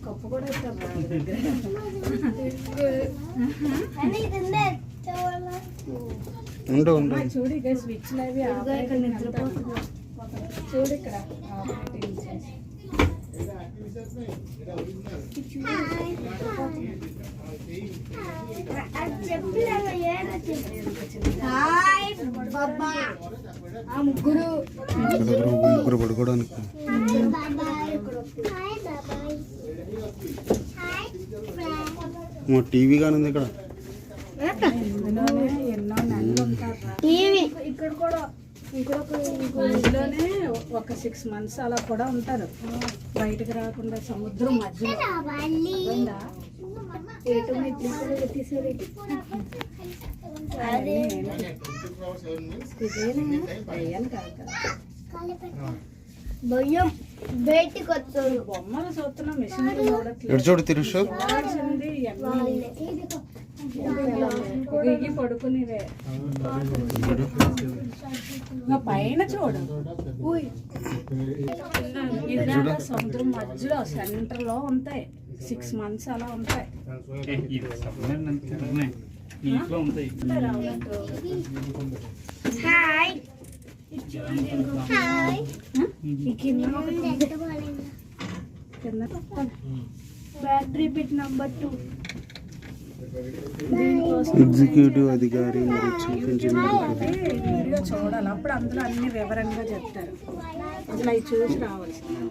Cup కూడా ఇస్తారు చూడు ఇక స్విచ్లు అవి చూడు ఇక్కడ ముగ్గురు పడుకోవడానికి టీవీ కానీ ఉంది ఇక్కడ. ఎన్నో నెలలు ఉంటారు ఇక్కడ కూడా. ఇందులోనే ఒక 6 months అలా కూడా ఉంటారు, బయటకు రాకుండా సముద్రం మధ్యలో. బొమ్మలు చూస్తున్నాం, మిషన్ చూడాల్సింది ఎన్ని పడుకునేవే. పైన చూడు, సముద్రం మధ్యలో సెంటర్ లో ఉంటాయి. 6 months అలా ఉంటాయి. బ్యాటరీ బిట్ నంబర్ 2 ఎగ్జిక్యూటివ్ అధికారి మరి వీడియో చూడాలి, అప్పుడు అందులో అన్ని వివరంగా చెప్తారు. అసలు అవి చూసి రావాల్సింది.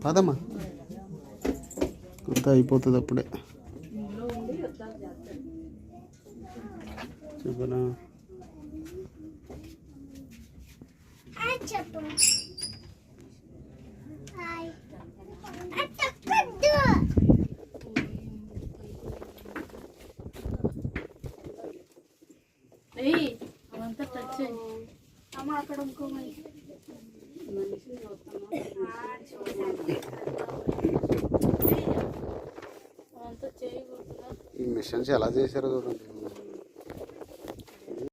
పదమ్మా, కొత్త అయిపోతుంది అప్పుడే. చెప్పనా అవంతా టచ్ అమ్మ. అక్కడ ఇంకో మనిషి ఈ మిషన్స్ ఎలా చేశారో చూడండి.